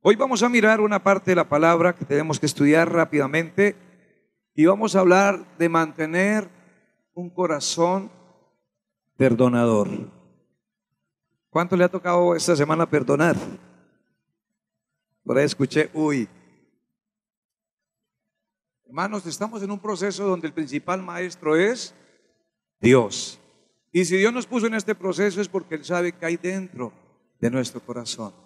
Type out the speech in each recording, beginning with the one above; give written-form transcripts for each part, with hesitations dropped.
Hoy vamos a mirar una parte de la palabra que tenemos que estudiar rápidamente y vamos a hablar de mantener un corazón perdonador. ¿Cuánto le ha tocado esta semana perdonar? Por ahí escuché, uy. Hermanos, estamos en un proceso donde el principal maestro es Dios. Y si Dios nos puso en este proceso es porque Él sabe que hay dentro de nuestro corazón.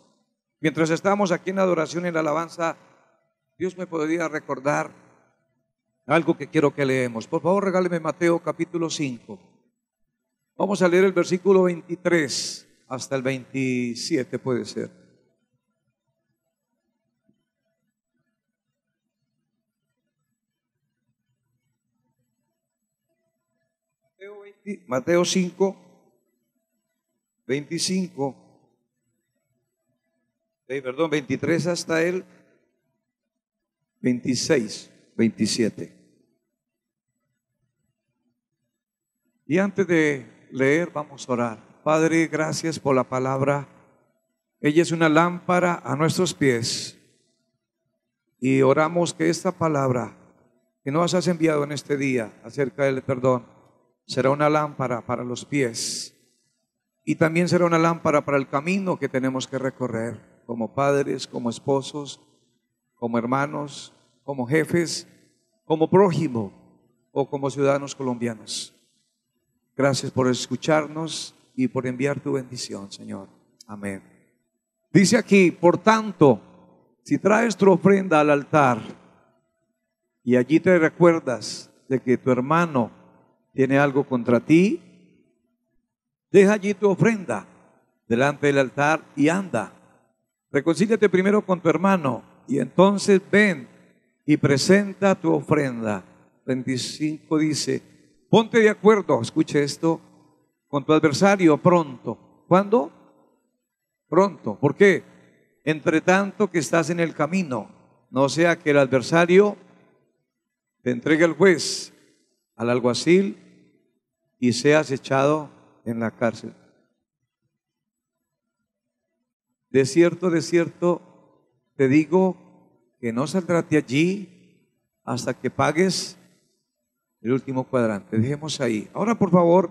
Mientras estamos aquí en la adoración y en la alabanza, Dios me podría recordar algo que quiero que leemos. Por favor, regáleme Mateo capítulo 5. Vamos a leer el versículo 23 hasta el 27 puede ser. Mateo 5, 25. 23 hasta el 26, 27. Y antes de leer, vamos a orar. Padre, gracias por la palabra. Ella es una lámpara a nuestros pies. Y oramos que esta palabra que nos has enviado en este día acerca del perdón será una lámpara para los pies. Y también será una lámpara para el camino que tenemos que recorrer como padres, como esposos, como hermanos, como jefes, como prójimo o como ciudadanos colombianos. Gracias por escucharnos y por enviar tu bendición, Señor. Amén. Dice aquí, por tanto, si traes tu ofrenda al altar y allí te recuerdas de que tu hermano tiene algo contra ti, deja allí tu ofrenda delante del altar y anda. Reconcíliate primero con tu hermano y entonces ven y presenta tu ofrenda. 25 dice, ponte de acuerdo, escuche esto, con tu adversario pronto. ¿Cuándo? Pronto. ¿Por qué? Entre tanto que estás en el camino, no sea que el adversario te entregue al juez, al alguacil y seas echado en la cárcel. De cierto, te digo que no saldrás de allí hasta que pagues el último cuadrante. Dejemos ahí. Ahora, por favor,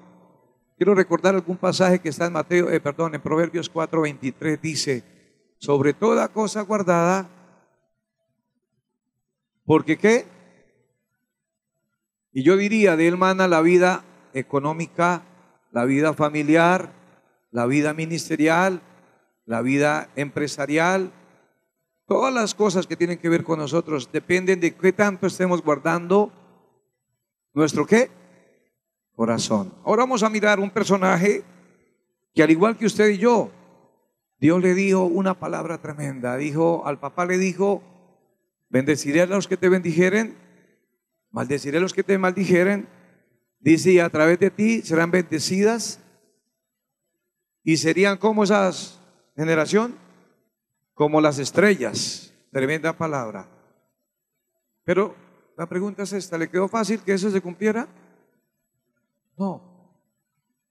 quiero recordar algún pasaje que está en Proverbios 4:23. Dice, sobre toda cosa guardada, porque ¿qué? Y yo diría, de él mana la vida económica, la vida familiar, la vida ministerial, la vida empresarial, todas las cosas que tienen que ver con nosotros dependen de qué tanto estemos guardando nuestro ¿qué? Corazón. Ahora vamos a mirar un personaje que al igual que usted y yo, Dios le dijo una palabra tremenda. Al papá le dijo, bendeciré a los que te bendijeren, maldeciré a los que te maldijeren. Dice, y a través de ti serán bendecidas y serían como esas generación, como las estrellas. Tremenda palabra. Pero la pregunta es esta, ¿le quedó fácil que eso se cumpliera? No.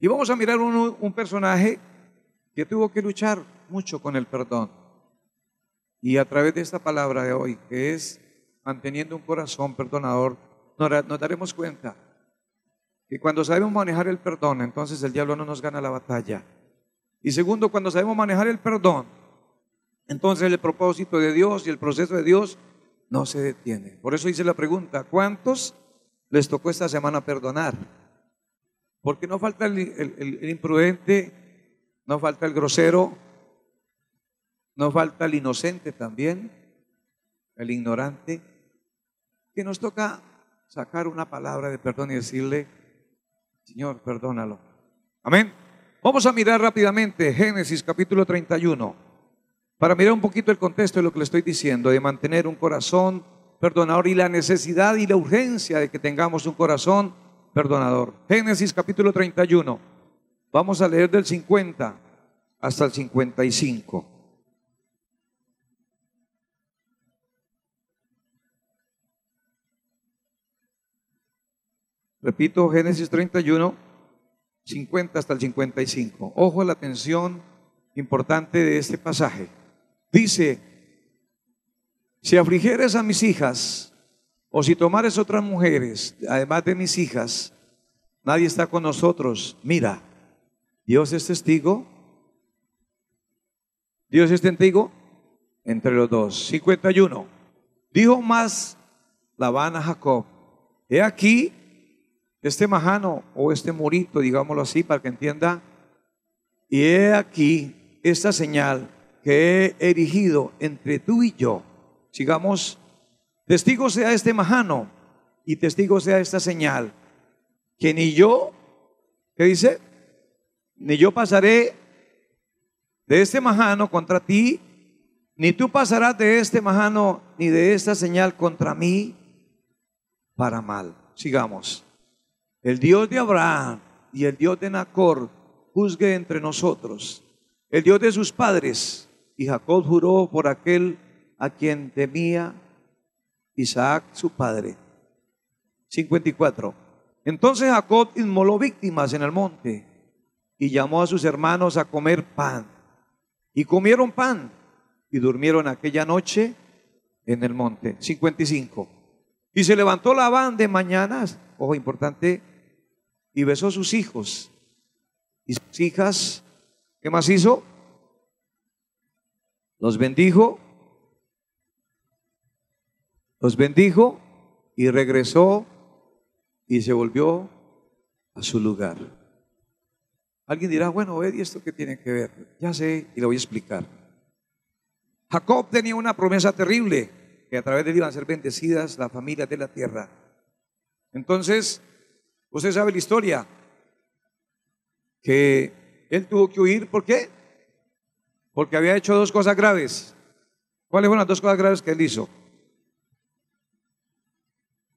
Y vamos a mirar un personaje que tuvo que luchar mucho con el perdón. Y a través de esta palabra de hoy, que es manteniendo un corazón perdonador, nos daremos cuenta que cuando sabemos manejar el perdón, entonces el diablo no nos gana la batalla. Y segundo, cuando sabemos manejar el perdón, entonces el propósito de Dios y el proceso de Dios no se detiene. Por eso hice la pregunta, ¿cuántos les tocó esta semana perdonar? Porque no falta el imprudente, no falta el grosero, no falta el inocente también, el ignorante, que nos toca sacar una palabra de perdón y decirle, Señor, perdónalo. Amén. Vamos a mirar rápidamente Génesis capítulo 31 para mirar un poquito el contexto de lo que le estoy diciendo, de mantener un corazón perdonador y la necesidad y la urgencia de que tengamos un corazón perdonador. Génesis capítulo 31, vamos a leer del 50 hasta el 55. Repito, Génesis 31, 50 hasta el 55. Ojo a la atención importante de este pasaje. Dice, si afligieres a mis hijas, o si tomares otras mujeres, además de mis hijas, nadie está con nosotros. Mira, Dios es testigo. Dios es testigo entre los dos. 51. Dijo más Labán a Jacob: he aquí este majano o este morito, digámoslo así para que entienda, y he aquí esta señal que he erigido entre tú y yo. Sigamos. Testigo sea este majano y testigo sea esta señal, que ni yo, ¿qué dice? Ni yo pasaré de este majano contra ti, ni tú pasarás de este majano ni de esta señal contra mí para mal. Sigamos. El Dios de Abraham y el Dios de Nacor juzgue entre nosotros, el Dios de sus padres. Y Jacob juró por aquel a quien temía Isaac su padre. 54. Entonces Jacob inmoló víctimas en el monte y llamó a sus hermanos a comer pan. Y comieron pan y durmieron aquella noche en el monte. 55. Y se levantó Labán de mañanas, ojo importante, y besó a sus hijos y sus hijas. ¿Qué más hizo? Los bendijo y regresó y se volvió a su lugar. Alguien dirá, bueno, ¿y esto qué tiene que ver? Ya sé y le voy a explicar. Jacob tenía una promesa terrible, que a través de él iban a ser bendecidas las familias de la tierra. Entonces, usted sabe la historia, que él tuvo que huir. ¿Por qué? Porque había hecho dos cosas graves. ¿Cuáles fueron las dos cosas graves que él hizo?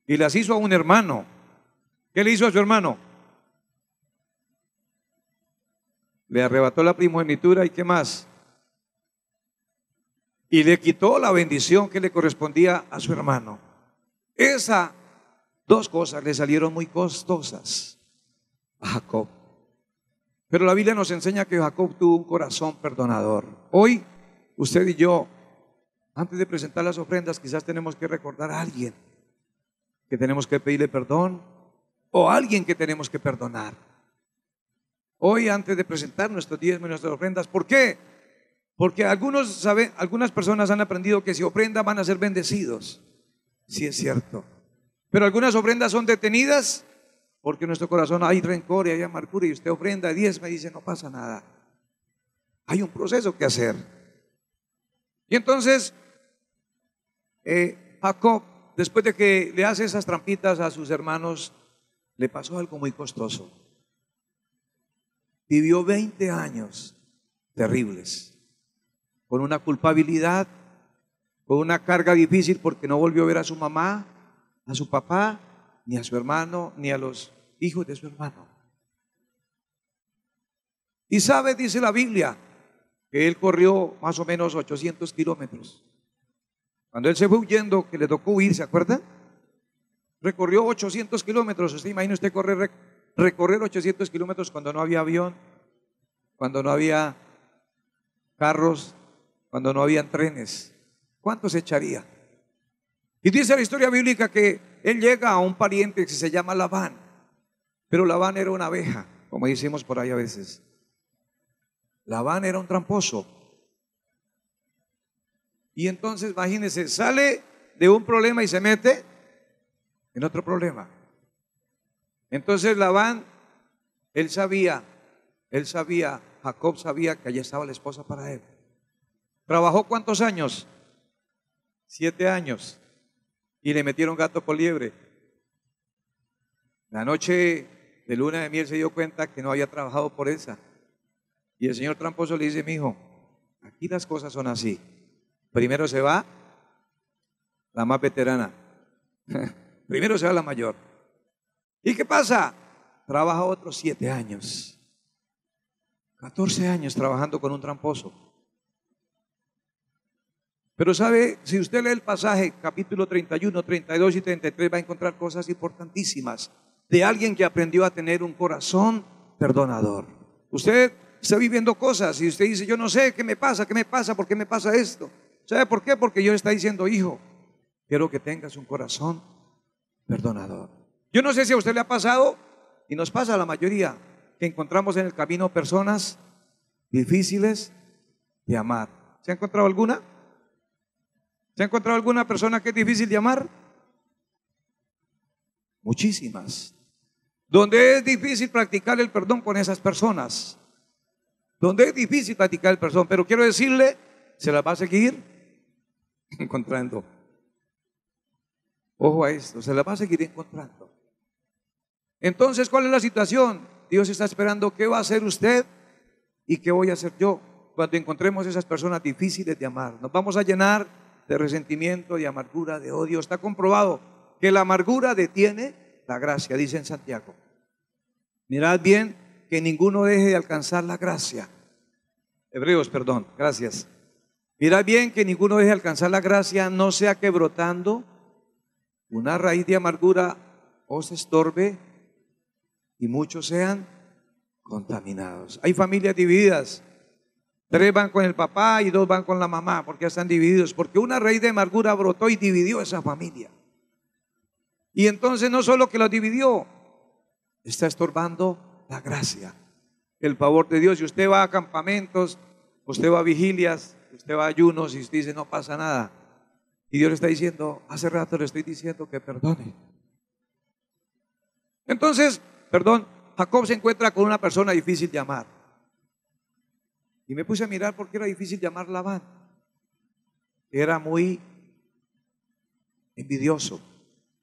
Y las hizo a un hermano. ¿Qué le hizo a su hermano? Le arrebató la primogenitura. ¿Y qué más? Y le quitó la bendición que le correspondía a su hermano. Esas dos cosas le salieron muy costosas a Jacob. Pero la Biblia nos enseña que Jacob tuvo un corazón perdonador. Hoy, usted y yo, antes de presentar las ofrendas, quizás tenemos que recordar a alguien que tenemos que pedirle perdón, o a alguien que tenemos que perdonar. Hoy, antes de presentar nuestros diezmos y nuestras ofrendas, ¿por qué? Porque algunas personas han aprendido que si ofrendan van a ser bendecidos. Sí, es cierto. Pero algunas ofrendas son detenidas porque en nuestro corazón hay rencor y hay amargura, y usted ofrenda 10, me dice, no pasa nada. Hay un proceso que hacer. Y entonces, Jacob, después de que le hace esas trampitas a sus hermanos, le pasó algo muy costoso. Vivió 20 años terribles, con una culpabilidad, con una carga difícil, porque no volvió a ver a su mamá, a su papá, ni a su hermano, ni a los hijos de su hermano. Y sabe, dice la Biblia, que él corrió más o menos 800 kilómetros. Cuando él se fue huyendo, que le tocó huir, ¿se acuerdan? Recorrió 800 kilómetros. ¿Usted imagina usted recorrer 800 kilómetros cuando no había avión, cuando no había carros, cuando no había trenes? ¿Cuánto se echaría? Y dice la historia bíblica que él llega a un pariente que se llama Labán, pero Labán era una abeja, como decimos por ahí a veces. Labán era un tramposo. Y entonces, imagínense, sale de un problema y se mete en otro problema. Entonces Labán, Jacob sabía que allí estaba la esposa para él. ¿Trabajó cuántos años? 7 años. Y le metieron gato por liebre. La noche de luna de miel se dio cuenta que no había trabajado por esa. Y el señor tramposo le dice, mi hijo, aquí las cosas son así. Primero se va la más veterana. Primero se va la mayor. ¿Y qué pasa? Trabaja otros 7 años. 14 años trabajando con un tramposo. Pero sabe, si usted lee el pasaje, capítulo 31, 32 y 33, va a encontrar cosas importantísimas de alguien que aprendió a tener un corazón perdonador. Usted está viviendo cosas y usted dice, yo no sé qué me pasa, por qué me pasa esto. ¿Sabe por qué? Porque Dios está diciendo, hijo, quiero que tengas un corazón perdonador. Yo no sé si a usted le ha pasado, y nos pasa a la mayoría, que encontramos en el camino personas difíciles de amar. ¿Se ha encontrado alguna? ¿Se ha encontrado alguna persona que es difícil de amar? Muchísimas. Donde es difícil practicar el perdón con esas personas. Donde es difícil practicar el perdón. Pero quiero decirle, se las va a seguir encontrando. Ojo a esto, se las va a seguir encontrando. Entonces, ¿cuál es la situación? Dios está esperando qué va a hacer usted y qué voy a hacer yo cuando encontremos esas personas difíciles de amar. Nos vamos a llenar de resentimiento, de amargura, de odio. Está comprobado que la amargura detiene la gracia, dice en Santiago. Mirad bien que ninguno deje de alcanzar la gracia. Hebreos, perdón, gracias. Mirad bien que ninguno deje de alcanzar la gracia, no sea que brotando una raíz de amargura os estorbe y muchos sean contaminados. Hay familias divididas. 3 van con el papá y 2 van con la mamá porque ya están divididos, porque una raíz de amargura brotó y dividió esa familia. Y entonces no solo que los dividió, está estorbando la gracia, el favor de Dios. Y usted va a campamentos, usted va a vigilias, usted va a ayunos y usted dice no pasa nada. Y Dios le está diciendo, hace rato le estoy diciendo que perdone. Entonces, Jacob se encuentra con una persona difícil de amar. Y me puse a mirar por qué era difícil de amar Labán. Era muy envidioso.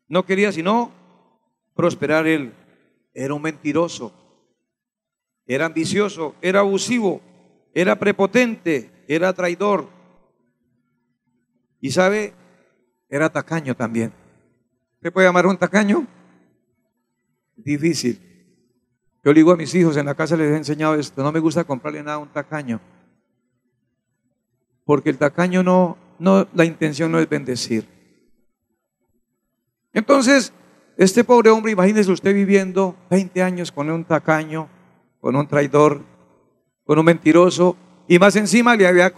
No quería sino prosperar él. Era un mentiroso. Era ambicioso. Era abusivo. Era prepotente. Era traidor. Y sabe, era tacaño también. ¿Usted puede amar a un tacaño? Difícil. Yo le digo a mis hijos, en la casa les he enseñado esto, no me gusta comprarle nada a un tacaño. Porque el tacaño la intención no es bendecir. Entonces, este pobre hombre, imagínese usted viviendo 20 años con un tacaño, con un traidor, con un mentiroso, y más encima le había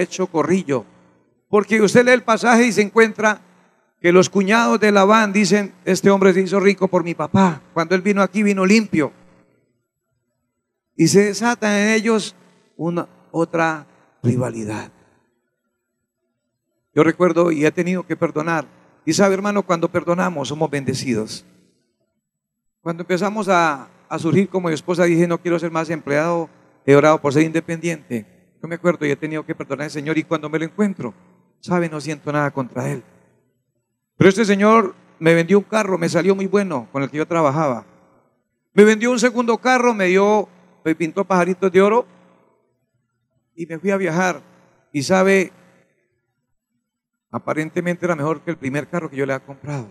hecho corrillo. Porque usted lee el pasaje y se encuentra que los cuñados de Labán dicen, este hombre se hizo rico por mi papá. Cuando él vino aquí, vino limpio. Y se desata en ellos otra rivalidad. Yo recuerdo y he tenido que perdonar. Y sabe, hermano, cuando perdonamos somos bendecidos. Cuando empezamos a surgir como mi esposa, dije, no quiero ser más empleado, he orado por ser independiente. Yo me acuerdo y he tenido que perdonar al Señor, y cuando me lo encuentro, sabe, no siento nada contra él. Pero este señor me vendió un carro, me salió muy bueno, con el que yo trabajaba. Me vendió un segundo carro, me pintó pajaritos de oro y me fui a viajar. Y sabe, aparentemente era mejor que el primer carro que yo le había comprado.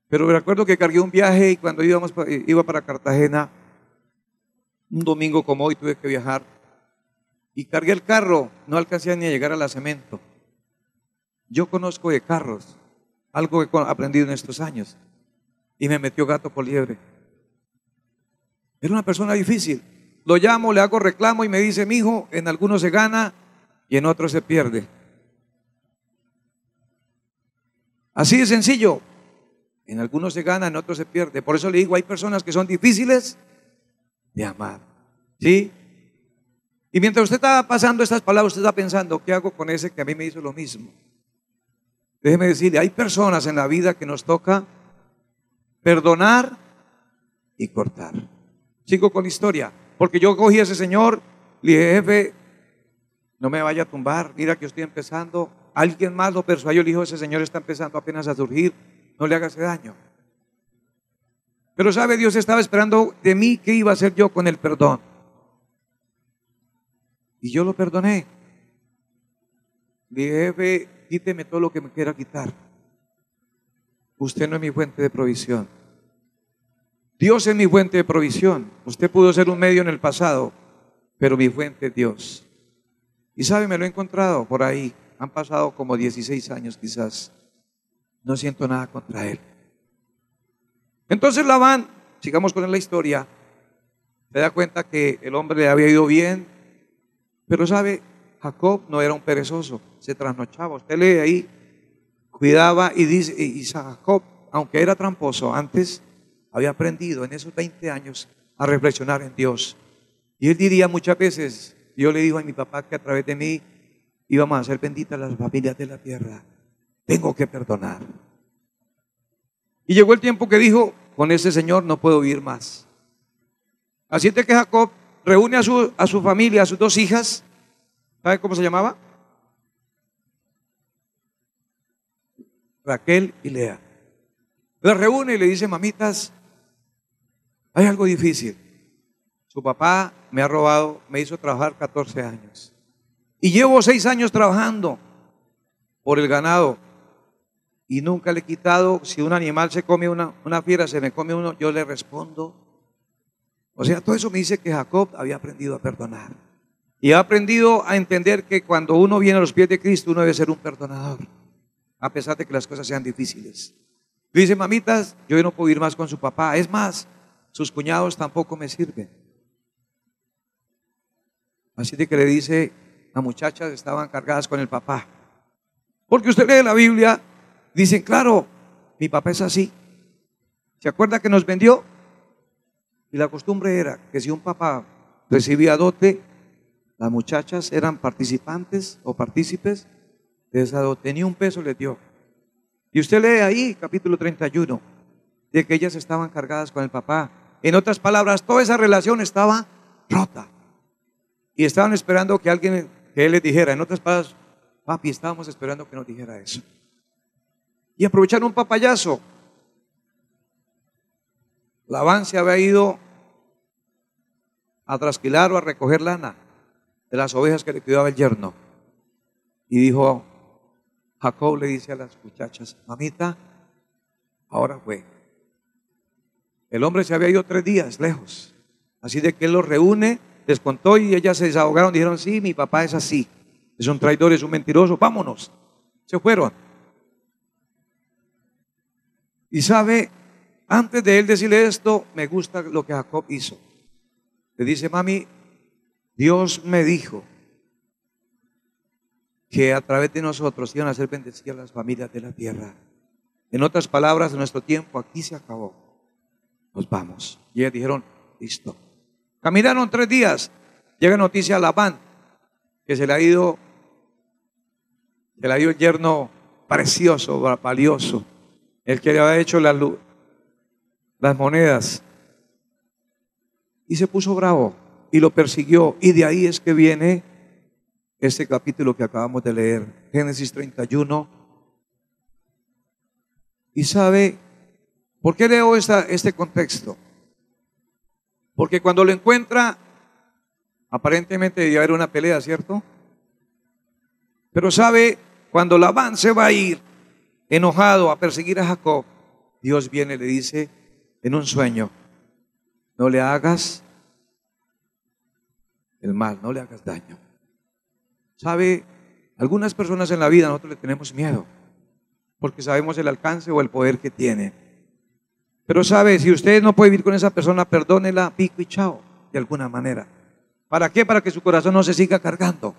Pero me recuerdo que cargué un viaje y cuando iba para Cartagena, un domingo como hoy tuve que viajar, y cargué el carro, no alcancé ni a llegar a la Cemento. Yo conozco de carros, algo que he aprendido en estos años, y me metió gato por liebre. Era una persona difícil. Lo llamo, le hago reclamo y me dice, mijo, en algunos se gana y en otros se pierde. Así de sencillo. En algunos se gana, en otros se pierde. Por eso le digo, hay personas que son difíciles de amar. ¿Sí? Y mientras usted está pasando estas palabras, usted está pensando, ¿qué hago con ese que a mí me hizo lo mismo? Déjeme decirle, hay personas en la vida que nos toca perdonar y cortar. Sigo con la historia, porque yo cogí a ese señor, le dije, jefe, no me vaya a tumbar, mira que estoy empezando. Alguien más lo persuadió, le dijo, ese señor está empezando apenas a surgir, no le haga ese daño. Pero sabe, Dios estaba esperando de mí qué iba a hacer yo con el perdón. Y yo lo perdoné. Le dije, jefe, quíteme todo lo que me quiera quitar. Usted no es mi fuente de provisión. Dios es mi fuente de provisión. Usted pudo ser un medio en el pasado, pero mi fuente es Dios. Y sabe, me lo he encontrado por ahí. Han pasado como 16 años quizás. No siento nada contra él. Entonces Labán, sigamos con la historia, se da cuenta que el hombre le había ido bien, pero sabe, Jacob no era un perezoso, se trasnochaba. Usted lee ahí, cuidaba y dice, y Jacob, aunque era tramposo, antes había aprendido en esos 20 años a reflexionar en Dios. Y él diría muchas veces, yo le digo a mi papá que a través de mí íbamos a hacer benditas las familias de la tierra. Tengo que perdonar. Y llegó el tiempo que dijo, con ese señor no puedo vivir más. Así es de que Jacob reúne a su familia, a sus dos hijas. ¿Sabe cómo se llamaba? Raquel y Lea. Las reúne y le dice, mamitas, hay algo difícil. Su papá me ha robado, me hizo trabajar 14 años. Y llevo 6 años trabajando por el ganado. Y nunca le he quitado, si un animal se come una fiera, se me come uno, yo le respondo. O sea, todo eso me dice que Jacob había aprendido a perdonar. Y ha aprendido a entender que cuando uno viene a los pies de Cristo, uno debe ser un perdonador, a pesar de que las cosas sean difíciles. Dice, mamitas, yo no puedo ir más con su papá. Es más, sus cuñados tampoco me sirven. Así de que le dice, las muchachas estaban cargadas con el papá. Porque usted lee la Biblia, dicen, claro, mi papá es así. ¿Se acuerda que nos vendió? Y la costumbre era que si un papá recibía dote, las muchachas eran participantes o partícipes de esa dote. Ni un peso les dio. Y usted lee ahí, capítulo 31, de que ellas estaban cargadas con el papá. En otras palabras, toda esa relación estaba rota. Y estaban esperando que alguien, que él les dijera. En otras palabras, papi, estábamos esperando que nos dijera eso. Y aprovecharon un papayazo. Labán se había ido a trasquilar o a recoger lana de las ovejas que le cuidaba el yerno. Y dijo, Jacob le dice a las muchachas, mamita, ahora fue. El hombre se había ido 3 días lejos. Así de que él los reúne, les contó y ellas se desahogaron. Dijeron, sí, mi papá es así. Es un traidor, es un mentiroso, vámonos. Se fueron. Y sabe, antes de él decirle esto, me gusta lo que Jacob hizo. Le dice, mami, Dios me dijo que a través de nosotros iban a ser bendecidas las familias de la tierra. En otras palabras, nuestro tiempo aquí se acabó. Nos vamos. Y ellas dijeron, listo. Caminaron 3 días. Llega noticia a Labán que se le ha ido el yerno precioso, valioso, el que le había hecho las monedas. Y se puso bravo y lo persiguió. Y de ahí es que viene este capítulo que acabamos de leer, Génesis 31. Y sabe, ¿por qué leo este contexto? Porque cuando lo encuentra, aparentemente debía haber una pelea, ¿cierto? Pero sabe, cuando Labán se va a ir enojado a perseguir a Jacob, Dios viene y le dice en un sueño, no le hagas el mal, no le hagas daño. Sabe, algunas personas en la vida nosotros le tenemos miedo porque sabemos el alcance o el poder que tiene. Pero sabe, si usted no puede vivir con esa persona, perdónela, pico y chao, de alguna manera. ¿Para qué? Para que su corazón no se siga cargando,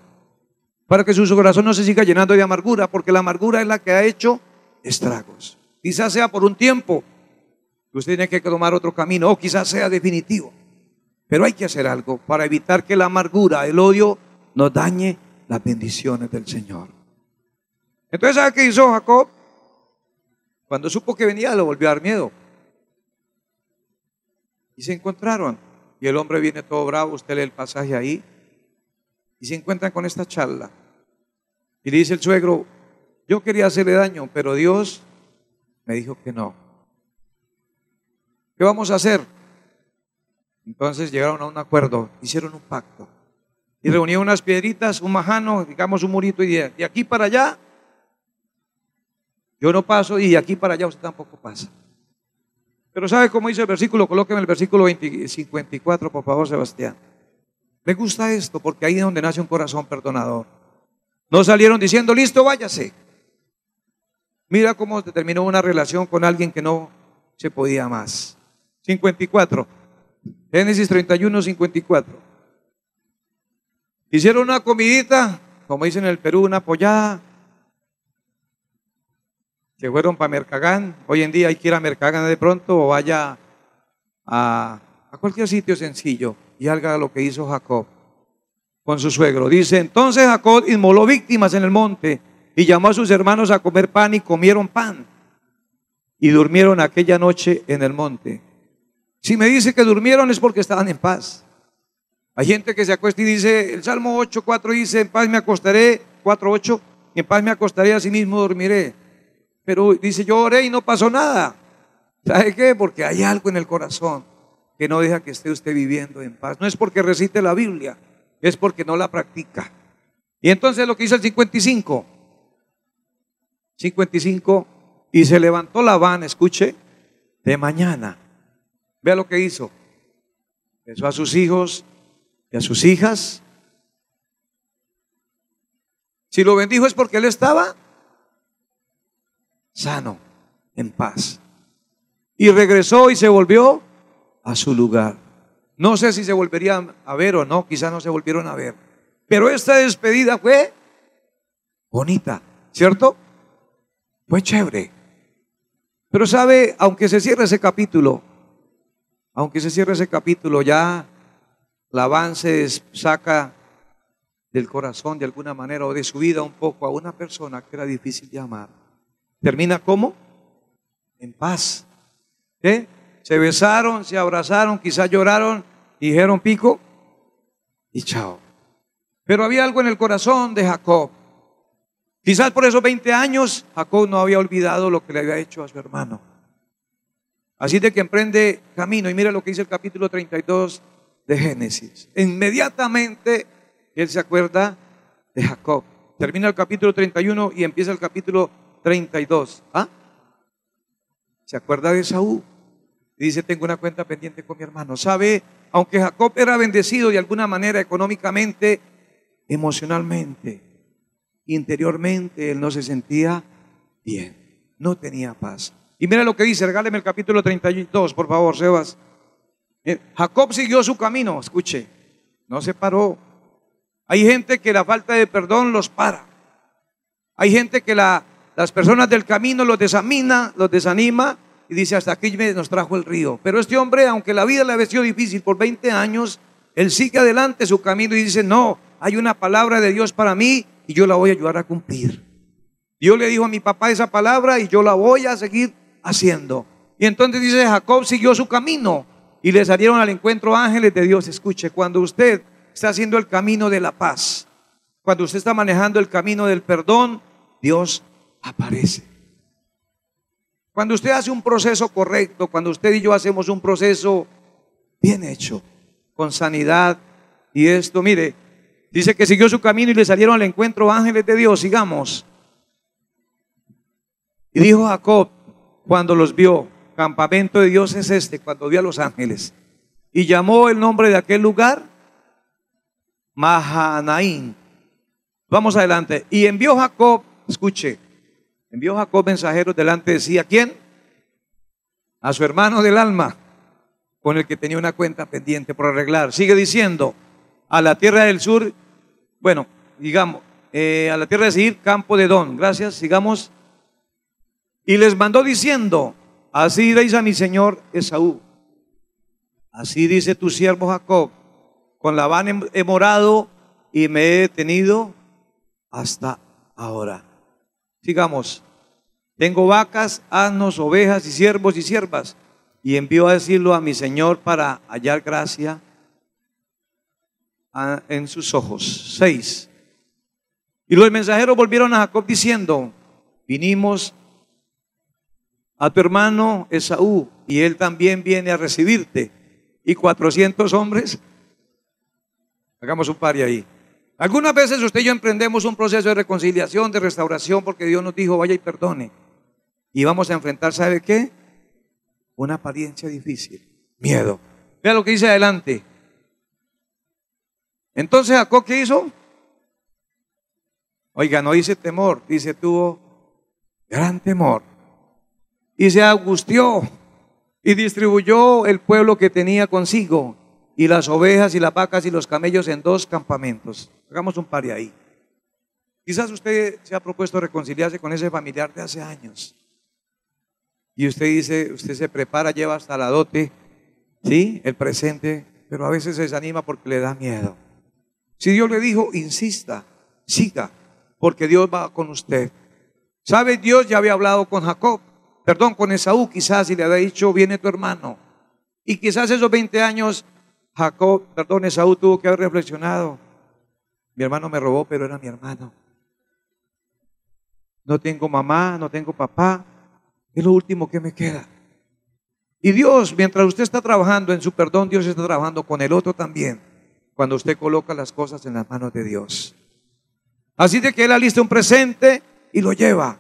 para que su corazón no se siga llenando de amargura, porque la amargura es la que ha hecho estragos. Quizás sea por un tiempo que usted tiene que tomar otro camino, o quizás sea definitivo, pero hay que hacer algo para evitar que la amargura, el odio nos dañe las bendiciones del Señor. Entonces, ¿sabe qué hizo Jacob? Cuando supo que venía, le volvió a dar miedo. Y se encontraron. Y el hombre viene todo bravo, usted lee el pasaje ahí. Y se encuentran con esta charla. Y le dice el suegro, yo quería hacerle daño, pero Dios me dijo que no. ¿Qué vamos a hacer? Entonces llegaron a un acuerdo, hicieron un pacto. Y reunieron unas piedritas, un majano, digamos un murito, y de aquí para allá yo no paso, y de aquí para allá usted tampoco pasa. Pero ¿sabe cómo dice el versículo? Colóqueme el versículo 54, por favor, Sebastián. Me gusta esto porque ahí es donde nace un corazón perdonador. No salieron diciendo, listo, váyase. Mira cómo terminó una relación con alguien que no se podía más. 54, Génesis 31, 54. Hicieron una comidita como dicen en el Perú, una pollada. Se fueron para Mercagán. Hoy en día hay que ir a Mercagán de pronto o vaya a cualquier sitio sencillo y haga lo que hizo Jacob con su suegro. Dice, entonces Jacob inmoló víctimas en el monte y llamó a sus hermanos a comer pan y comieron pan y durmieron aquella noche en el monte. Si me dice que durmieron es porque estaban en paz. Hay gente que se acuesta y dice, el Salmo 8:4 dice, en paz me acostaré, 4:8, en paz me acostaré, así mismo dormiré. Pero dice, yo oré y no pasó nada. ¿Sabe qué? Porque hay algo en el corazón que no deja que esté usted viviendo en paz. No es porque recite la Biblia, es porque no la practica. Y entonces lo que hizo el 55, y se levantó Labán, escuche, de mañana. Vea lo que hizo. Besó a sus hijos y a sus hijas. Si lo bendijo es porque él estaba sano, en paz. Y regresó y se volvió a su lugar. No sé si se volverían a ver o no, quizás no se volvieron a ver. Pero esta despedida fue bonita, ¿cierto? Fue chévere. Pero sabe, aunque se cierre ese capítulo, ya Labán se saca del corazón de alguna manera o de su vida un poco a una persona que era difícil de amar. ¿Termina cómo? En paz. ¿Qué? Se besaron, se abrazaron, quizás lloraron, dijeron pico y chao. Pero había algo en el corazón de Jacob. Quizás por esos 20 años Jacob no había olvidado lo que le había hecho a su hermano. Así de que emprende camino. Y mira lo que dice el capítulo 32 de Génesis. Inmediatamente él se acuerda de Jacob. Termina el capítulo 31 y empieza el capítulo 32. ¿Ah? Se acuerda de Esaú. Dice, tengo una cuenta pendiente con mi hermano. ¿Sabe? Aunque Jacob era bendecido de alguna manera económicamente, emocionalmente, interiormente, él no se sentía bien. No tenía paz. Y mira lo que dice, regáleme el capítulo 32, por favor, Sebas. Jacob siguió su camino, escuche, no se paró. Hay gente que la falta de perdón los para. Hay gente que las personas del camino los desanima y dice, hasta aquí nos trajo el río. Pero este hombre, aunque la vida le había sido difícil por 20 años, él sigue adelante su camino y dice, no, hay una palabra de Dios para mí y yo la voy a ayudar a cumplir. Dios le dijo a mi papá esa palabra y yo la voy a seguir haciendo. Y entonces dice, Jacob siguió su camino y le salieron al encuentro ángeles de Dios. Escuche, cuando usted está haciendo el camino de la paz, cuando usted está manejando el camino del perdón, Dios aparece. Cuando usted hace un proceso correcto, cuando usted y yo hacemos un proceso bien hecho, con sanidad y esto, mire, dice que siguió su camino y le salieron al encuentro ángeles de Dios. Sigamos. Y dijo Jacob cuando los vio, campamento de Dios es este, cuando vio a los ángeles. Y llamó el nombre de aquel lugar Mahanaim. Vamos adelante. Y envió Jacob, escuche, envió Jacob mensajeros delante de sí. ¿A quién? A su hermano del alma, con el que tenía una cuenta pendiente por arreglar. Sigue diciendo, a la tierra del sur, bueno, digamos, a la tierra de Seir, campo de Edom. Gracias, sigamos. Y les mandó diciendo, así diréis a mi señor Esaú, así dice tu siervo Jacob, con Labán he morado y me he detenido hasta ahora. Sigamos. Tengo vacas, asnos, ovejas y siervos y siervas. Y envió a decirlo a mi señor para hallar gracia en sus ojos. 6. Y los mensajeros volvieron a Jacob diciendo, vinimos a tu hermano Esaú y él también viene a recibirte. Y 400 hombres. Hagamos un pari ahí. Algunas veces usted y yo emprendemos un proceso de reconciliación, de restauración, porque Dios nos dijo, vaya y perdone. Y vamos a enfrentar, ¿sabe qué? Una apariencia difícil. Miedo. Vea lo que dice adelante. Entonces Jacob, ¿qué hizo? Oiga, no dice temor, dice tuvo gran temor. Y se angustió y distribuyó el pueblo que tenía consigo y las ovejas y las vacas y los camellos en 2 campamentos. Hagamos un par ahí. Quizás usted se ha propuesto reconciliarse con ese familiar de hace años. Y usted dice, usted se prepara, lleva hasta la dote, ¿sí? El presente, pero a veces se desanima porque le da miedo. Si Dios le dijo, insista, siga, porque Dios va con usted. ¿Sabe? Dios ya había hablado con Jacob, perdón, con Esaú quizás, y le había dicho, viene tu hermano. Y quizás esos 20 años, Esaú tuvo que haber reflexionado. Mi hermano me robó, pero era mi hermano. No tengo mamá, no tengo papá, es lo último que me queda. Y Dios, mientras usted está trabajando en su perdón, Dios está trabajando con el otro también, cuando usted coloca las cosas en las manos de Dios. Así de que Él alista un presente y lo lleva,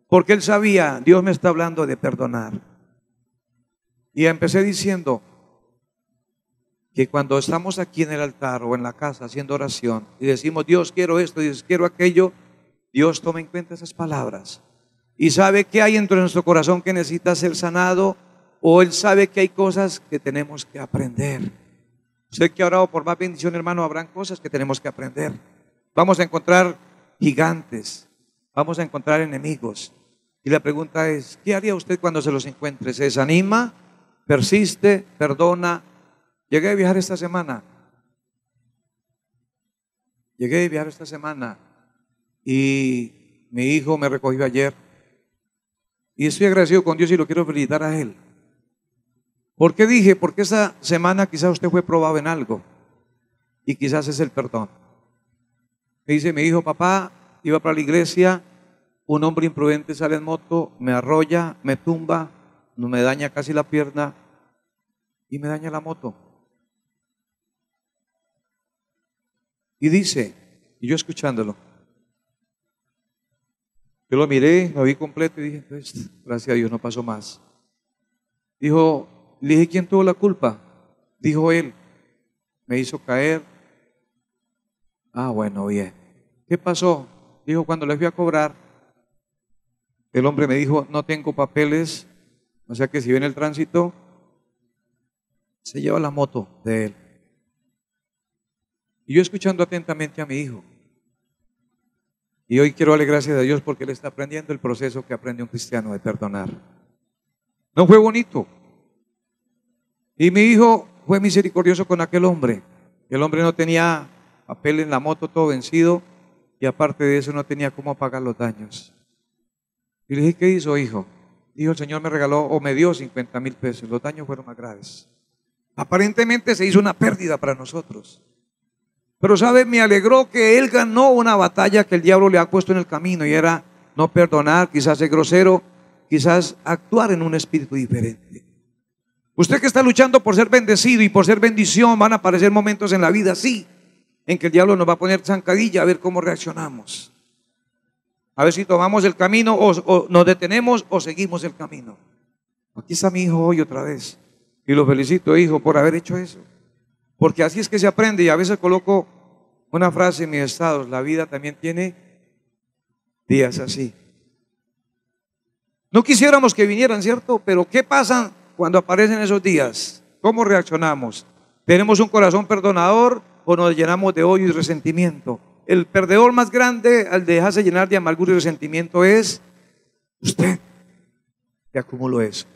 porque Él sabía, Dios me está hablando de perdonar. Y empecé diciendo que cuando estamos aquí en el altar o en la casa haciendo oración y decimos, Dios quiero esto, Dios quiero aquello, Dios toma en cuenta esas palabras y sabe que hay dentro de nuestro corazón que necesita ser sanado, o Él sabe que hay cosas que tenemos que aprender. Usted que ha orado por más bendición, hermano, habrán cosas que tenemos que aprender. Vamos a encontrar gigantes, vamos a encontrar enemigos, y la pregunta es, ¿qué haría usted cuando se los encuentre? ¿Se desanima? ¿Persiste? ¿Perdona? Llegué de viajar esta semana y mi hijo me recogió ayer y estoy agradecido con Dios y lo quiero felicitar a él. ¿Por qué dije? Porque esta semana quizás usted fue probado en algo y quizás es el perdón. Me dice mi hijo, papá, iba para la iglesia, un hombre imprudente sale en moto, me arrolla, me tumba, me daña casi la pierna y me daña la moto. Y dice, y yo escuchándolo, yo lo miré, lo vi completo y dije, pues, gracias a Dios no pasó más. Dijo, le dije, ¿quién tuvo la culpa? Dijo él, me hizo caer. Ah, bueno, bien. ¿Qué pasó? Dijo, cuando le fui a cobrar, el hombre me dijo, no tengo papeles, o sea que si viene el tránsito, se lleva la moto de él. Y yo escuchando atentamente a mi hijo. Y hoy quiero darle gracias a Dios porque él está aprendiendo el proceso que aprende un cristiano de perdonar. No fue bonito. Y mi hijo fue misericordioso con aquel hombre. El hombre no tenía papel en la moto, todo vencido, y aparte de eso no tenía cómo pagar los daños. Y le dije, ¿qué hizo, hijo? Dijo, el Señor me regaló o me dio 50,000 pesos. Los daños fueron más graves. Aparentemente se hizo una pérdida para nosotros. Pero sabe, me alegró que él ganó una batalla que el diablo le ha puesto en el camino, y era no perdonar, quizás ser grosero, quizás actuar en un espíritu diferente. Usted que está luchando por ser bendecido y por ser bendición, van a aparecer momentos en la vida así, en que el diablo nos va a poner zancadilla a ver cómo reaccionamos. A ver si tomamos el camino o nos detenemos o seguimos el camino. Aquí está mi hijo hoy otra vez. Y lo felicito, hijo, por haber hecho eso. Porque así es que se aprende. Y a veces coloco una frase en mis estados: la vida también tiene días así. No quisiéramos que vinieran, ¿cierto? Pero ¿qué pasa cuando aparecen esos días? ¿Cómo reaccionamos? ¿Tenemos un corazón perdonador o nos llenamos de odio y resentimiento? El perdedor más grande al dejarse llenar de amargura y resentimiento es usted, que acumuló eso.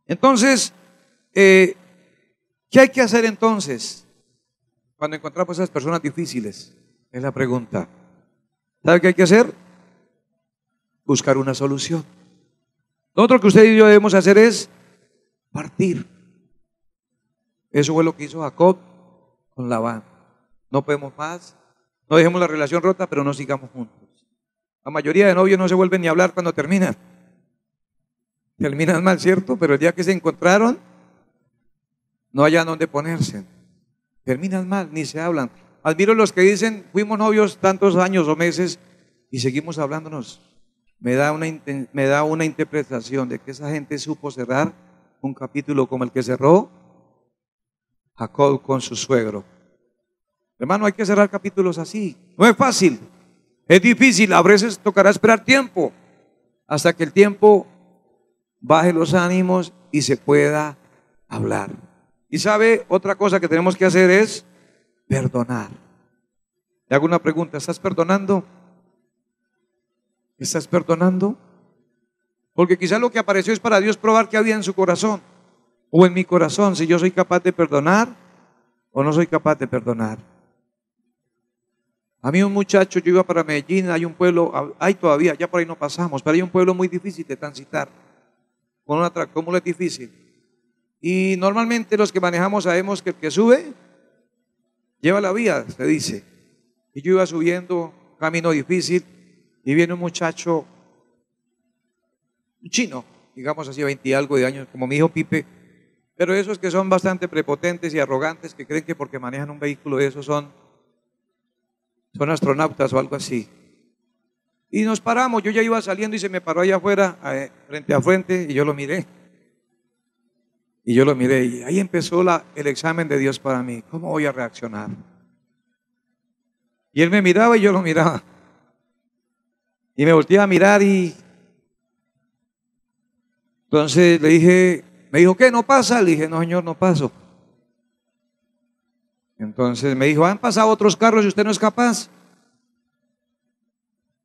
Entonces, ¿qué hay que hacer entonces cuando encontramos a esas personas difíciles? Es la pregunta. ¿Sabe qué hay que hacer? Buscar una solución. Lo otro que usted y yo debemos hacer es partir. Eso fue lo que hizo Jacob con Labán. No podemos más, no dejemos la relación rota, pero no sigamos juntos. La mayoría de novios no se vuelven ni a hablar cuando terminan. Terminan mal, ¿cierto? Pero el día que se encontraron, no hayan dónde ponerse. Terminan mal, ni se hablan. Admiro los que dicen, fuimos novios tantos años o meses y seguimos hablándonos. Me da una interpretación de que esa gente supo cerrar un capítulo como el que cerró Jacob con su suegro. Hermano, hay que cerrar capítulos así. No es fácil, es difícil. A veces tocará esperar tiempo hasta que el tiempo baje los ánimos y se pueda hablar. Y sabe, otra cosa que tenemos que hacer es perdonar. Le hago una pregunta, ¿estás perdonando? ¿Estás perdonando? Porque quizás lo que apareció es para Dios probar qué había en su corazón o en mi corazón, si yo soy capaz de perdonar o no soy capaz de perdonar. A mí un muchacho, yo iba para Medellín, hay un pueblo, hay todavía, ya por ahí no pasamos, pero hay un pueblo muy difícil de transitar, con una tractómula es difícil. Y normalmente los que manejamos sabemos que el que sube, lleva la vía, se dice. Y yo iba subiendo, camino difícil, y viene un muchacho, un chino, digamos así, 20 y algo de años, como mi hijo Pipe, pero esos que son bastante prepotentes y arrogantes, que creen que porque manejan un vehículo de esos son astronautas o algo así. Y nos paramos, yo ya iba saliendo y se me paró allá afuera, frente a frente, y yo lo miré. Y ahí empezó el examen de Dios para mí. ¿Cómo voy a reaccionar? Y él me miraba y yo lo miraba. Y me volteé a mirar y entonces le dije, me dijo, ¿qué? ¿No pasa? Le dije, no, señor, no paso. Entonces me dijo, ¿han pasado otros carros y usted no es capaz?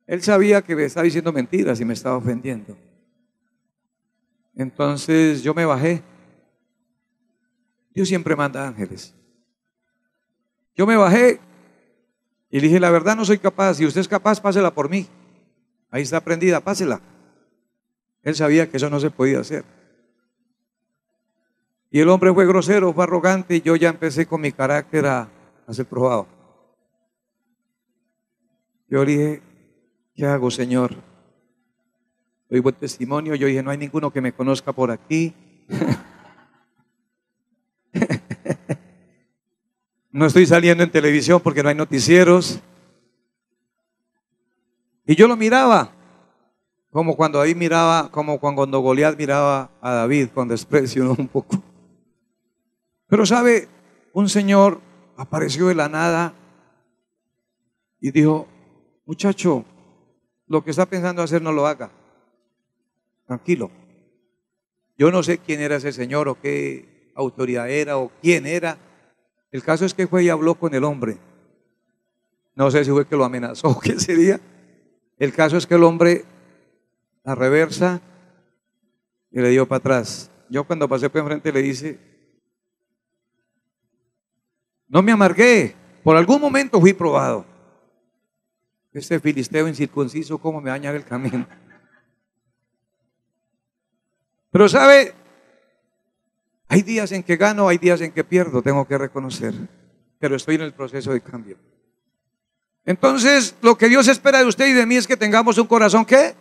Él sabía que me estaba diciendo mentiras y me estaba ofendiendo. Entonces yo me bajé. Dios siempre manda ángeles. Yo me bajé y le dije, la verdad no soy capaz. Si usted es capaz, pásela por mí. Ahí está prendida, pásela. Él sabía que eso no se podía hacer. Y el hombre fue grosero, fue arrogante, y yo ya empecé con mi carácter a ser probado. Yo le dije, ¿qué hago, Señor? Doy buen testimonio. Yo dije, no hay ninguno que me conozca por aquí. No estoy saliendo en televisión porque no hay noticieros. Y yo lo miraba, como cuando David miraba, como cuando Goliat miraba a David con desprecio, ¿no? Un poco. Pero sabe, un señor apareció de la nada y dijo, muchacho, lo que está pensando hacer no lo haga. Tranquilo. Yo no sé quién era ese señor o qué autoridad era o quién era. El caso es que fue y habló con el hombre. No sé si fue que lo amenazó o qué sería. El caso es que el hombre la reversa y le dio para atrás. Yo cuando pasé por enfrente le dije, no me amargué, por algún momento fui probado. Este filisteo incircunciso, ¿cómo me daña el camino? Pero sabe, hay días en que gano, hay días en que pierdo, tengo que reconocer, pero estoy en el proceso de cambio. Entonces, lo que Dios espera de usted y de mí es que tengamos un corazón, ¿qué?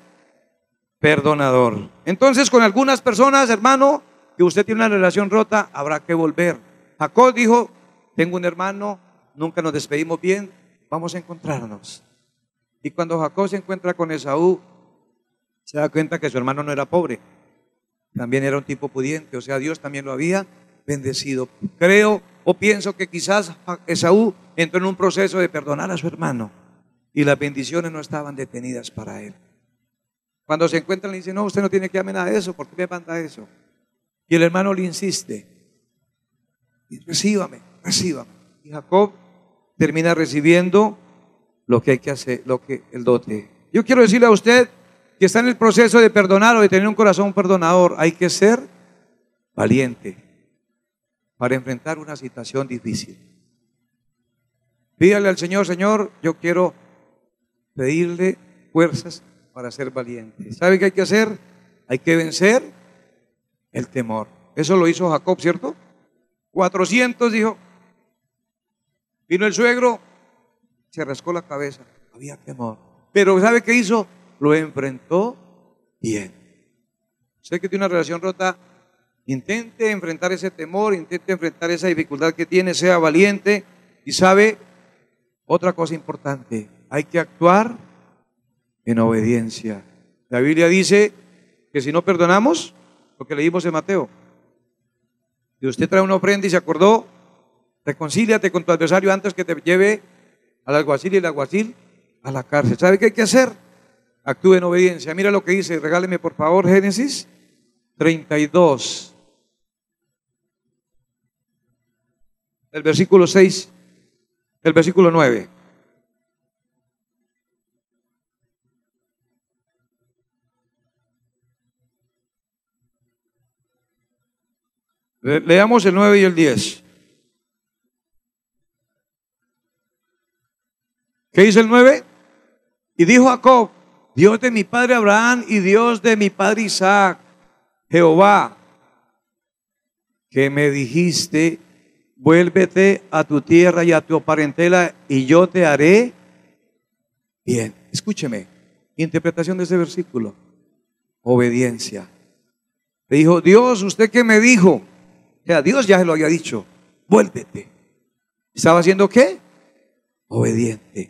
Perdonador. Entonces, con algunas personas, hermano, que usted tiene una relación rota, habrá que volver. Jacob dijo, tengo un hermano, nunca nos despedimos bien, vamos a encontrarnos. Y cuando Jacob se encuentra con Esaú, se da cuenta que su hermano no era pobre, también era un tipo pudiente, o sea, Dios también lo había bendecido. Creo o pienso que quizás Esaú entró en un proceso de perdonar a su hermano y las bendiciones no estaban detenidas para él. Cuando se encuentran le dicen, no, usted no tiene que darme nada de eso, ¿por qué me manda eso? Y el hermano le insiste, y recíbame. Y Jacob termina recibiendo lo que hay que hacer, lo que el dote. Yo quiero decirle a usted que está en el proceso de perdonar o de tener un corazón perdonador, hay que ser valiente para enfrentar una situación difícil. Pídale al Señor, Señor, yo quiero pedirle fuerzas para ser valiente. ¿Sabe qué hay que hacer? Hay que vencer el temor. Eso lo hizo Jacob, ¿cierto? 400 dijo. Vino el suegro, se rascó la cabeza, había temor. Pero ¿sabe qué hizo? Lo enfrentó bien. Usted que tiene una relación rota, intente enfrentar ese temor, intente enfrentar esa dificultad que tiene, sea valiente. Y sabe, otra cosa importante, hay que actuar en obediencia. La Biblia dice que si no perdonamos, lo que leímos en Mateo, si usted trae una ofrenda y se acordó, reconcíliate con tu adversario antes que te lleve al alguacil y el alguacil a la cárcel. ¿Sabe qué hay que hacer? Actúe en obediencia. Mira lo que dice, regáleme por favor Génesis 32, el versículo 6, el versículo 9. Leamos el 9 y el 10. ¿Qué dice el 9? Y dijo Jacob: Dios de mi padre Abraham y Dios de mi padre Isaac, Jehová, que me dijiste, vuélvete a tu tierra y a tu parentela y yo te haré bien. Escúcheme, interpretación de ese versículo: obediencia. Le dijo: Dios, ¿usted qué me dijo? O sea, Dios ya se lo había dicho: vuélvete. ¿Estaba haciendo qué? Obediente.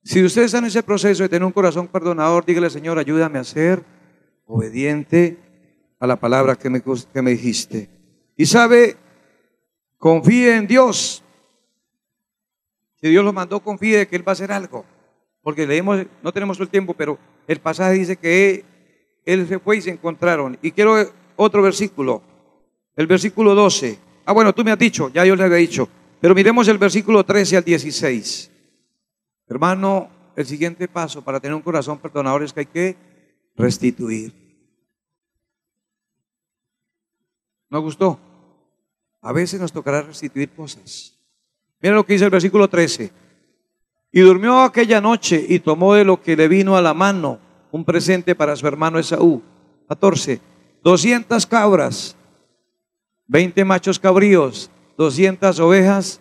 Si usted está en ese proceso de tener un corazón perdonador, dígale: Señor, ayúdame a ser obediente a la palabra que me dijiste. Y sabe, confíe en Dios. Si Dios lo mandó, confíe que Él va a hacer algo. Porque leemos, no tenemos todo el tiempo, pero el pasaje dice que Él se fue y se encontraron. Y quiero otro versículo, el versículo 12. Ah, bueno, tú me has dicho, ya yo le había dicho. Pero miremos el versículo 13 al 16. Hermano, el siguiente paso para tener un corazón perdonador es que hay que restituir. ¿No gustó? A veces nos tocará restituir cosas. Mira lo que dice el versículo 13. Y durmió aquella noche y tomó de lo que le vino a la mano un presente para su hermano Esaú. 14. 200 cabras, 20 machos cabríos, 200 ovejas,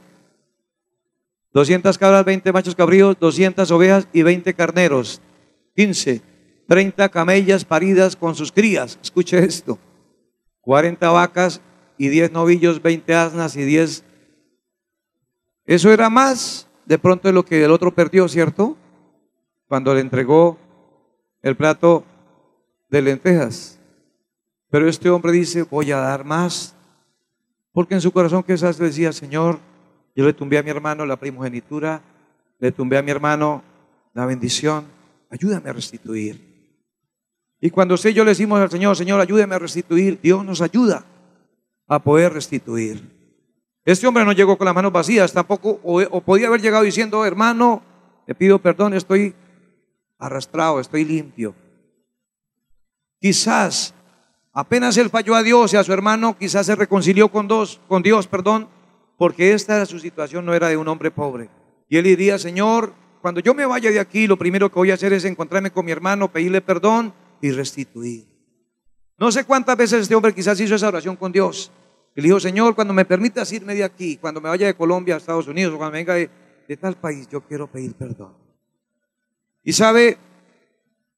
200 cabras, 20 machos cabríos, 200 ovejas y 20 carneros. 15. 30 camellas paridas con sus crías. Escuche esto: 40 vacas y 10 novillos, 20 asnas y 10. Eso era más de pronto de lo que el otro perdió, ¿cierto? Cuando le entregó el plato de lentejas. Pero este hombre dice: voy a dar más, porque en su corazón quizás decía: Señor, yo le tumbé a mi hermano la primogenitura, le tumbé a mi hermano la bendición, ayúdame a restituir. Y cuando usted y yo le decimos al Señor: Señor, ayúdame a restituir, Dios nos ayuda a poder restituir. Este hombre no llegó con las manos vacías, tampoco, o podía haber llegado diciendo: hermano, te pido perdón, estoy arrastrado, estoy limpio. Quizás apenas él falló a Dios y a su hermano, quizás se reconcilió con Dios, porque esta era su situación, no era de un hombre pobre. Y él diría: Señor, cuando yo me vaya de aquí, lo primero que voy a hacer es encontrarme con mi hermano, pedirle perdón y restituir. No sé cuántas veces este hombre quizás hizo esa oración con Dios. Y le dijo: Señor, cuando me permitas irme de aquí, cuando me vaya de Colombia a Estados Unidos, o cuando venga de tal país, yo quiero pedir perdón. Y sabe,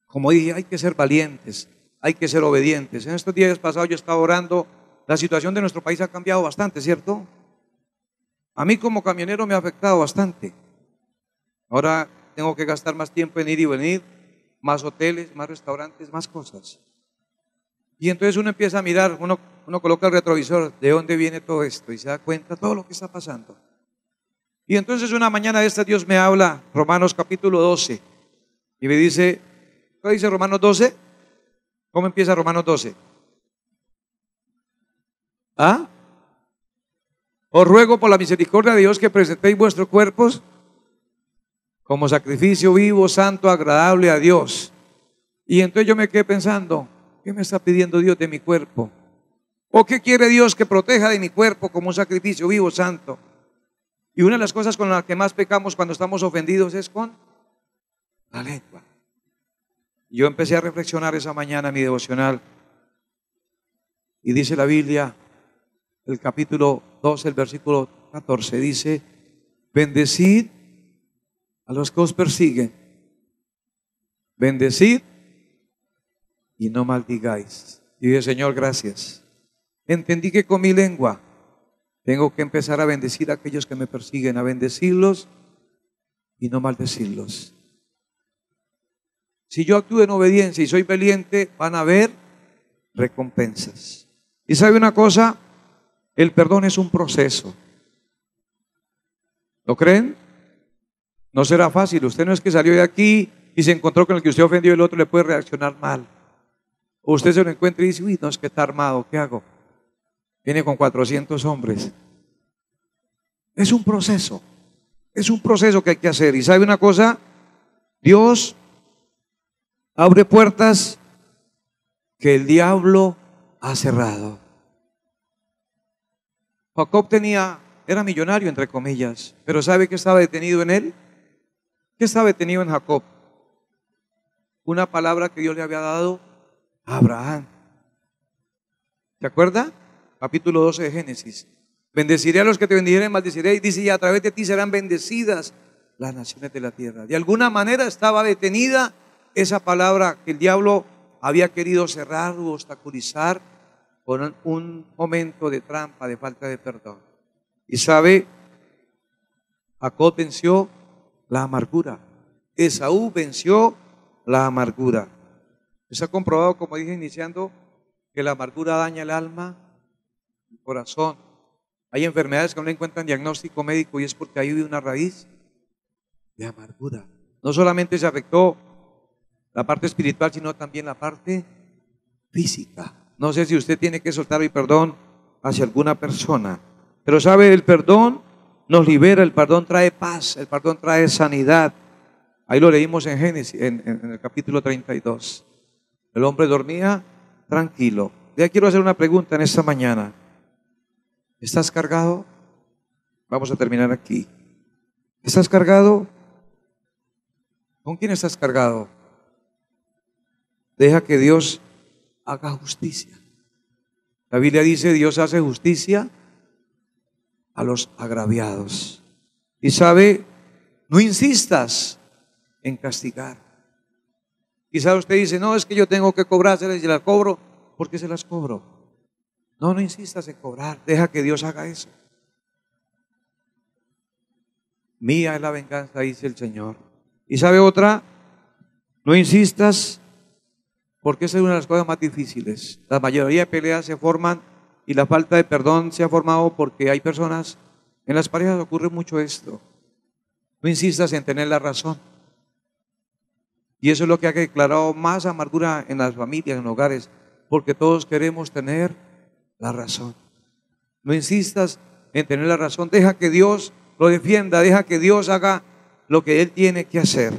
como dije, hay que ser valientes, hay que ser obedientes. En estos días pasados yo estaba orando. La situación de nuestro país ha cambiado bastante, ¿cierto? A mí como camionero me ha afectado bastante. Ahora tengo que gastar más tiempo en ir y venir, más hoteles, más restaurantes, más cosas. Y entonces uno empieza a mirar, uno coloca el retrovisor, ¿de dónde viene todo esto? Y se da cuenta todo lo que está pasando. Y entonces una mañana de esta Dios me habla, Romanos capítulo 12, y me dice, ¿qué dice Romanos 12? ¿Cómo empieza Romanos 12? ¿Ah? Os ruego por la misericordia de Dios que presentéis vuestros cuerpos como sacrificio vivo, santo, agradable a Dios. Y entonces yo me quedé pensando, ¿qué me está pidiendo Dios de mi cuerpo? ¿O qué quiere Dios que proteja de mi cuerpo como un sacrificio vivo, santo? Y una de las cosas con las que más pecamos cuando estamos ofendidos es con la lengua. Yo empecé a reflexionar esa mañana en mi devocional y dice la Biblia, el capítulo 12, el versículo 14, dice: bendecid a los que os persiguen, bendecid y no maldigáis. Y dije: Señor, gracias. Entendí que con mi lengua tengo que empezar a bendecir a aquellos que me persiguen, a bendecirlos y no maldecirlos. Si yo actúo en obediencia y soy valiente, van a haber recompensas. Y sabe una cosa, el perdón es un proceso. ¿Lo creen? No será fácil. Usted no es que salió de aquí y se encontró con el que usted ofendió y el otro le puede reaccionar mal. O usted se lo encuentra y dice: uy, no, es que está armado, ¿qué hago? Viene con 400 hombres. Es un proceso que hay que hacer. Y sabe una cosa, Dios abre puertas que el diablo ha cerrado. Jacob era millonario, entre comillas, pero ¿sabe qué estaba detenido en él? ¿Qué estaba detenido en Jacob? Una palabra que Dios le había dado a Abraham. ¿Se acuerda? Capítulo 12 de Génesis. Bendeciré a los que te bendijeren, maldeciré. Y dice, y a través de ti serán bendecidas las naciones de la tierra. De alguna manera estaba detenida esa palabra que el diablo había querido cerrar o obstaculizar con un momento de trampa, de falta de perdón. Y sabe, Jacob venció la amargura. Esaú venció la amargura. Está comprobado, como dije iniciando, que la amargura daña el alma, el corazón. Hay enfermedades que no le encuentran diagnóstico médico y es porque ahí vive una raíz de amargura. No solamente se afectó la parte espiritual, sino también la parte física. No sé si usted tiene que soltar el perdón hacia alguna persona, pero sabe, el perdón nos libera, el perdón trae paz, el perdón trae sanidad. Ahí lo leímos en Génesis, en el capítulo 32. El hombre dormía tranquilo. Ya quiero hacer una pregunta en esta mañana. ¿Estás cargado? Vamos a terminar aquí. ¿Estás cargado? ¿Con quién estás cargado? Deja que Dios haga justicia. La Biblia dice, Dios hace justicia a los agraviados. Y sabe, no insistas en castigar. Quizá usted dice, no, es que yo tengo que cobrárselas y las cobro. ¿Por qué se las cobro? No insistas en cobrar, deja que Dios haga eso. Mía es la venganza, dice el Señor. Y sabe otra, no insistas, porque esa es una de las cosas más difíciles. La mayoría de peleas se forman y la falta de perdón se ha formado porque hay personas, en las parejas ocurre mucho esto. No insistas en tener la razón. Y eso es lo que ha declarado más amargura en las familias, en los hogares, porque todos queremos tener la razón. No insistas en tener la razón, deja que Dios lo defienda, deja que Dios haga lo que Él tiene que hacer.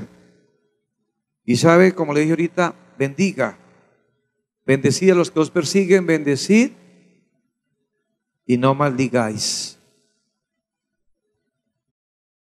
Y sabe, como le dije ahorita, bendiga, bendecid a los que os persiguen, bendecid y no maldigáis.